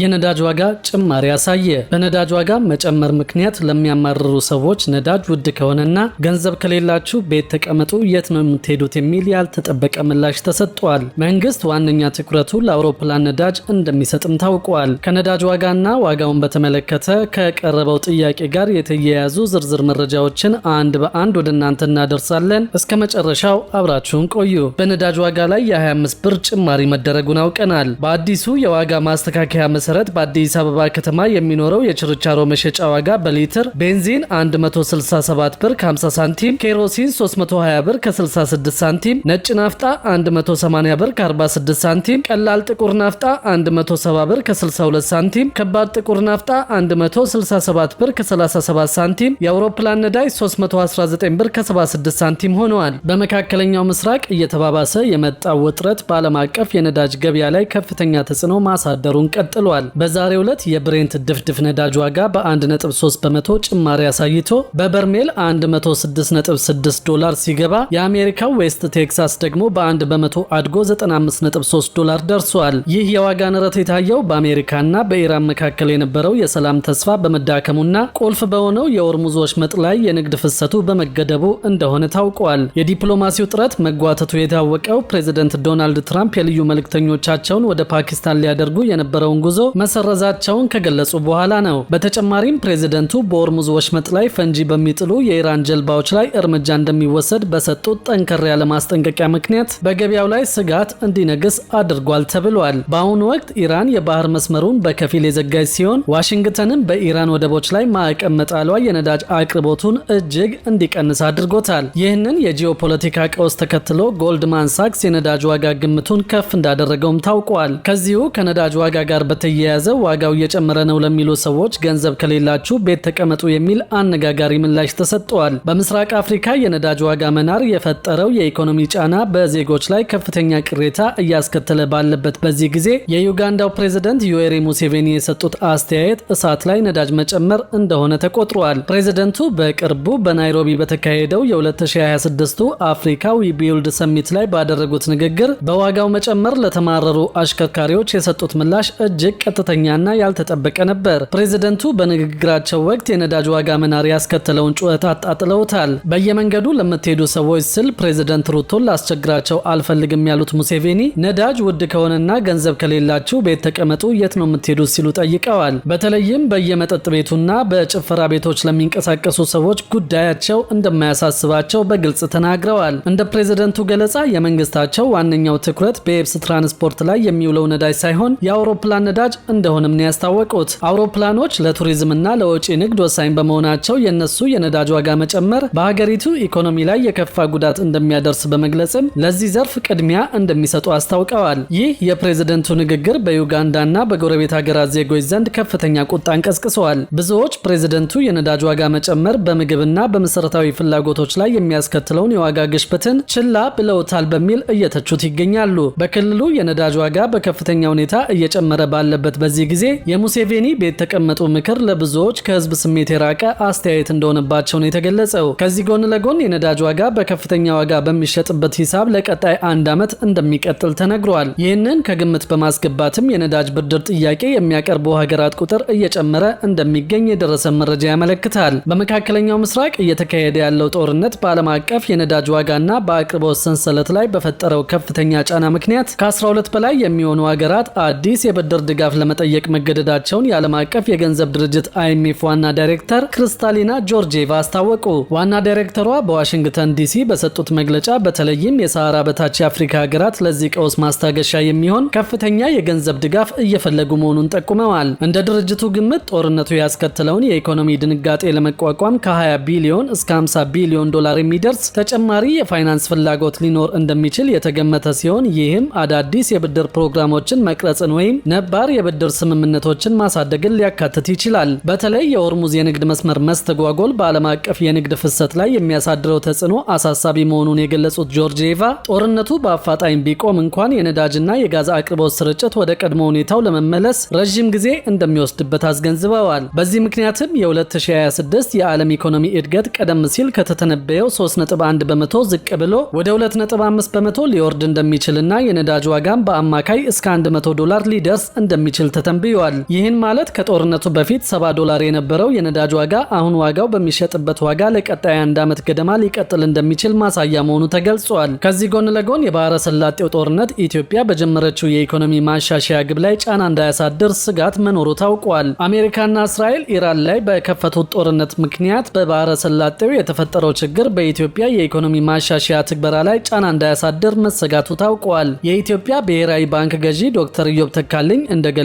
የነዳጅ ዋጋ ጭማሪ ያሳየ። በነዳጅ ዋጋ መጨመር ምክንያት ለሚያማርሩ ሰዎች ነዳጅ ውድ ከሆነና ገንዘብ ከሌላችሁ ቤት ተቀመጡ የት ነው የምትሄዱት የሚል ያልተጠበቀ ምላሽ ተሰጥቷል። መንግስት ዋነኛ ትኩረቱ ለአውሮፕላን ነዳጅ እንደሚሰጥም ታውቋል። ከነዳጅ ዋጋና ዋጋውን በተመለከተ ከቀረበው ጥያቄ ጋር የተያያዙ ዝርዝር መረጃዎችን አንድ በአንድ ወደ እናንተ እናደርሳለን። እስከ መጨረሻው አብራችሁን ቆዩ። በነዳጅ ዋጋ ላይ የ25 ብር ጭማሪ መደረጉን አውቀናል። በአዲሱ የዋጋ ማስተካከያ መሰረት በአዲስ አበባ ከተማ የሚኖረው የችርቻሮ መሸጫ ዋጋ በሊትር ቤንዚን 167 ብር ከ50 ሳንቲም፣ ኬሮሲን 320 ብር ከ66 ሳንቲም፣ ነጭ ናፍጣ 180 ብር ከ46 ሳንቲም፣ ቀላል ጥቁር ናፍጣ 170 ብር ከ62 ሳንቲም፣ ከባድ ጥቁር ናፍጣ 167 ብር ከ37 ሳንቲም፣ የአውሮፕላን ነዳጅ 319 ብር ከ76 ሳንቲም ሆነዋል። በመካከለኛው ምስራቅ እየተባባሰ የመጣው ውጥረት በዓለም አቀፍ የነዳጅ ገበያ ላይ ከፍተኛ ተጽዕኖ ማሳደሩን ቀጥሏል። በዛሬው ዕለት የብሬንት ድፍድፍ ነዳጅ ዋጋ በ1.3 በመቶ ጭማሪ አሳይቶ በበርሜል 106.6 ዶላር ሲገባ የአሜሪካው ዌስት ቴክሳስ ደግሞ በ1 በመቶ አድጎ 95.3 ዶላር ደርሷል። ይህ የዋጋ ንረት የታየው በአሜሪካና በኢራን መካከል የነበረው የሰላም ተስፋ በመዳከሙና ቁልፍ በሆነው የሆርሙዝ ወሽመጥ ላይ የንግድ ፍሰቱ በመገደቡ እንደሆነ ታውቋል። የዲፕሎማሲው ጥረት መጓተቱ የታወቀው ፕሬዚደንት ዶናልድ ትራምፕ የልዩ መልእክተኞቻቸውን ወደ ፓኪስታን ሊያደርጉ የነበረውን ጉዞ መሰረዛቸውን ከገለጹ በኋላ ነው። በተጨማሪም ፕሬዚደንቱ በሆርሙዝ ወሽመጥ ላይ ፈንጂ በሚጥሉ የኢራን ጀልባዎች ላይ እርምጃ እንደሚወሰድ በሰጡት ጠንከር ያለ ማስጠንቀቂያ ምክንያት በገበያው ላይ ስጋት እንዲነግስ አድርጓል ተብሏል። በአሁኑ ወቅት ኢራን የባህር መስመሩን በከፊል የዘጋች ሲሆን ዋሽንግተንም በኢራን ወደቦች ላይ ማዕቀብ መጣሏ የነዳጅ አቅርቦቱን እጅግ እንዲቀንስ አድርጎታል። ይህንን የጂኦፖለቲካ ቀውስ ተከትሎ ጎልድማን ሳክስ የነዳጅ ዋጋ ግምቱን ከፍ እንዳደረገውም ታውቋል። ከዚሁ ከነዳጅ ዋጋ ጋር በተያያዘ ዋጋው እየጨመረ ነው ለሚሉ ሰዎች ገንዘብ ከሌላችሁ ቤት ተቀመጡ የሚል አነጋጋሪ ምላሽ ተሰጥቷል። በምስራቅ አፍሪካ የነዳጅ ዋጋ መናር የፈጠረው የኢኮኖሚ ጫና በዜጎች ላይ ከፍተኛ ቅሬታ እያስከተለ ባለበት በዚህ ጊዜ የዩጋንዳው ፕሬዝዳንት ዩዌሪ ሙሴቬኒ የሰጡት አስተያየት እሳት ላይ ነዳጅ መጨመር እንደሆነ ተቆጥሯል። ፕሬዝዳንቱ በቅርቡ በናይሮቢ በተካሄደው የ2026 አፍሪካ ዊ ቢልድ ሰሚት ላይ ባደረጉት ንግግር በዋጋው መጨመር ለተማረሩ አሽከርካሪዎች የሰጡት ምላሽ እጅግ ቀጥተኛና ያልተጠበቀ ነበር። ፕሬዝዳንቱ በንግግራቸው ወቅት የነዳጅ ዋጋ መናር ያስከተለውን ጩኸት አጣጥለውታል። በየመንገዱ ለምትሄዱ ሰዎች ስል ፕሬዝዳንት ሩቶን ላስቸግራቸው አልፈልግም ያሉት ሙሴቬኒ ነዳጅ ውድ ከሆነና ገንዘብ ከሌላችሁ ቤት ተቀመጡ የት ነው የምትሄዱት ሲሉ ጠይቀዋል። በተለይም በየመጠጥ ቤቱና በጭፈራ ቤቶች ለሚንቀሳቀሱ ሰዎች ጉዳያቸው እንደማያሳስባቸው በግልጽ ተናግረዋል። እንደ ፕሬዝዳንቱ ገለጻ የመንግስታቸው ዋነኛው ትኩረት በየብስ ትራንስፖርት ላይ የሚውለው ነዳጅ ሳይሆን የአውሮፕላን ነዳጅ እንደሆነም ነው ያስታወቁት። አውሮፕላኖች ለቱሪዝምና ለወጪ ንግድ ወሳኝ በመሆናቸው የነሱ የነዳጅ ዋጋ መጨመር በሀገሪቱ ኢኮኖሚ ላይ የከፋ ጉዳት እንደሚያደርስ በመግለጽም ለዚህ ዘርፍ ቅድሚያ እንደሚሰጡ አስታውቀዋል። ይህ የፕሬዝደንቱ ንግግር በዩጋንዳና በጎረቤት ሀገራት ዜጎች ዘንድ ከፍተኛ ቁጣን ቀስቅሰዋል። ብዙዎች ፕሬዝደንቱ የነዳጅ ዋጋ መጨመር በምግብና በመሰረታዊ ፍላጎቶች ላይ የሚያስከትለውን የዋጋ ግሽበትን ችላ ብለውታል በሚል እየተቹት ይገኛሉ። በክልሉ የነዳጅ ዋጋ በከፍተኛ ሁኔታ እየጨመረ ባለበት በዚህ ጊዜ የሙሴቬኒ ቤት ተቀመጡ ምክር ለብዙዎች ከህዝብ ስሜት የራቀ አስተያየት እንደሆነባቸው ነው የተገለጸው። ከዚህ ጎን ለጎን የነዳጅ ዋጋ በከፍተኛ ዋጋ በሚሸጥበት ሂሳብ ለቀጣይ 1 ዓመት እንደሚቀጥል ተነግሯል። ይህንን ከግምት በማስገባትም የነዳጅ ብድር ጥያቄ የሚያቀርቡ ሀገራት ቁጥር እየጨመረ እንደሚገኝ የደረሰ መረጃ ያመለክታል። በመካከለኛው ምስራቅ እየተካሄደ ያለው ጦርነት በዓለም አቀፍ የነዳጅ ዋጋና በአቅርቦት ሰንሰለት ላይ በፈጠረው ከፍተኛ ጫና ምክንያት ከ12 በላይ የሚሆኑ ሀገራት አዲስ የብድር ድጋፍ ለመጠየቅ መገደዳቸውን የዓለም አቀፍ የገንዘብ ድርጅት IMF ዋና ዳይሬክተር ክሪስታሊና ጆርጂየቫ አስታወቁ። ዋና ዳይሬክተሯ በዋሽንግተን ዲሲ በሰጡት መግለጫ በተለይም የሰሃራ በታች የአፍሪካ ሀገራት ለዚህ ቀውስ ማስታገሻ የሚሆን ከፍተኛ የገንዘብ ድጋፍ እየፈለጉ መሆኑን ጠቁመዋል። እንደ ድርጅቱ ግምት ጦርነቱ ያስከተለውን የኢኮኖሚ ድንጋጤ ለመቋቋም ከ20 ቢሊዮን እስከ 50 ቢሊዮን ዶላር የሚደርስ ተጨማሪ የፋይናንስ ፍላጎት ሊኖር እንደሚችል የተገመተ ሲሆን ይህም አዳዲስ የብድር ፕሮግራሞችን መቅረጽን ወይም ነባር የብድር ስምምነቶችን ማሳደግን ሊያካትት ይችላል። በተለይ የሆርሙዝ የንግድ መስመር መስተጓጎል በዓለም አቀፍ የንግድ ፍሰት ላይ የሚያሳድረው ተጽዕኖ አሳሳቢ መሆኑን የገለጹት ጆርጂየቫ ጦርነቱ በአፋጣኝ ቢቆም እንኳን የነዳጅና የጋዝ አቅርቦት ስርጭት ወደ ቀድሞ ሁኔታው ለመመለስ ረዥም ጊዜ እንደሚወስድበት አስገንዝበዋል። በዚህ ምክንያትም የ2026 የዓለም ኢኮኖሚ እድገት ቀደም ሲል ከተተነበየው 3.1 በመቶ ዝቅ ብሎ ወደ 2.5 በመቶ ሊወርድ እንደሚችልና የነዳጅ ዋጋም በአማካይ እስከ $100 ሊደርስ እንደሚችል እንደሚችል ተተንብዮአል። ይህን ማለት ከጦርነቱ በፊት $70 የነበረው የነዳጅ ዋጋ አሁን ዋጋው በሚሸጥበት ዋጋ ለቀጣይ 1 ዓመት ገደማ ሊቀጥል እንደሚችል ማሳያ መሆኑ ተገልጿል። ከዚህ ጎን ለጎን የባህረ ሰላጤው ጦርነት ኢትዮጵያ በጀመረችው የኢኮኖሚ ማሻሻያ ግብ ላይ ጫና እንዳያሳድር ስጋት መኖሩ ታውቋል። አሜሪካና እስራኤል ኢራን ላይ በከፈቱት ጦርነት ምክንያት በባህረ ሰላጤው የተፈጠረው ችግር በኢትዮጵያ የኢኮኖሚ ማሻሻያ ትግበራ ላይ ጫና እንዳያሳድር መሰጋቱ ታውቋል። የኢትዮጵያ ብሔራዊ ባንክ ገዢ ዶክተር ኢዮብ ተካልኝ እንደገለጹት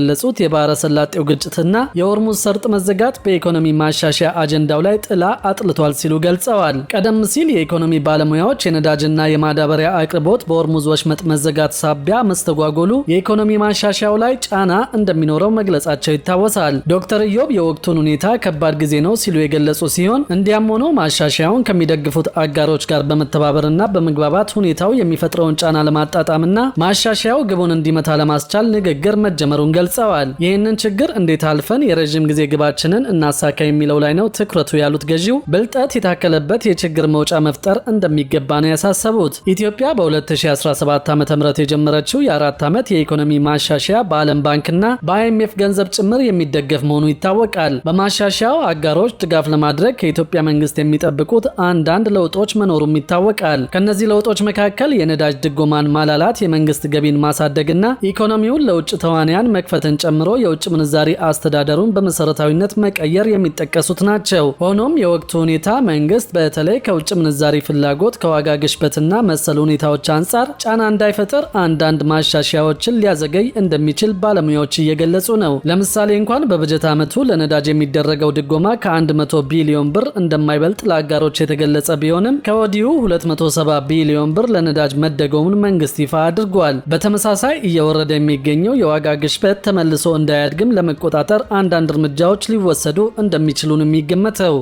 የባህረ ሰላጤው ግጭትና የሆርሙዝ ሰርጥ መዘጋት በኢኮኖሚ ማሻሻያ አጀንዳው ላይ ጥላ አጥልቷል ሲሉ ገልጸዋል። ቀደም ሲል የኢኮኖሚ ባለሙያዎች የነዳጅና የማዳበሪያ አቅርቦት በሆርሙዝ ወሽመጥ መዘጋት ሳቢያ መስተጓጎሉ የኢኮኖሚ ማሻሻያው ላይ ጫና እንደሚኖረው መግለጻቸው ይታወሳል። ዶክተር ኢዮብ የወቅቱን ሁኔታ ከባድ ጊዜ ነው ሲሉ የገለጹ ሲሆን እንዲያም ሆኖ ማሻሻያውን ከሚደግፉት አጋሮች ጋር በመተባበርና በመግባባት ሁኔታው የሚፈጥረውን ጫና ለማጣጣምና ማሻሻያው ግቡን እንዲመታ ለማስቻል ንግግር መጀመሩን ገልጸዋል። ይህንን ችግር እንዴት አልፈን የረጅም ጊዜ ግባችንን እናሳካ የሚለው ላይ ነው ትኩረቱ ያሉት ገዢው ብልጠት የታከለበት የችግር መውጫ መፍጠር እንደሚገባ ነው ያሳሰቡት። ኢትዮጵያ በ2017 ዓ.ም የጀመረችው የ4 ዓመት የኢኮኖሚ ማሻሻያ በዓለም ባንክና በአይኤምኤፍ ገንዘብ ጭምር የሚደገፍ መሆኑ ይታወቃል። በማሻሻያው አጋሮች ድጋፍ ለማድረግ ከኢትዮጵያ መንግስት የሚጠብቁት አንዳንድ ለውጦች መኖሩም ይታወቃል። ከነዚህ ለውጦች መካከል የነዳጅ ድጎማን ማላላት፣ የመንግስት ገቢን ማሳደግና ኢኮኖሚውን ለውጭ ተዋንያን መክፈትን ጨምሮ የውጭ ምንዛሪ አስተዳደሩን በመሰረታዊነት መቀየር የሚጠቀሱት ናቸው። ሆኖም የወቅቱ ሁኔታ መንግስት በተለይ ከውጭ ምንዛሪ ፍላጎት፣ ከዋጋ ግሽበትና መሰል ሁኔታዎች አንጻር ጫና እንዳይፈጥር አንዳንድ ማሻሻያዎችን ሊያዘገይ እንደሚችል ባለሙያዎች እየገለጹ ነው። ለምሳሌ እንኳን በበጀት ዓመቱ ለነዳጅ የሚደረገው ድጎማ ከ100 ቢሊዮን ብር እንደማይበልጥ ለአጋሮች የተገለጸ ቢሆንም ከወዲሁ 270 ቢሊዮን ብር ለነዳጅ መደጎሙን መንግስት ይፋ አድርጓል። በተመሳሳይ እየወረደ የሚገኘው የዋጋ ግሽበት ተመልሶ እንዳያድግም ለመቆጣጠር አንዳንድ እርምጃዎች ሊወሰዱ እንደሚችሉ ነው የሚገመተው።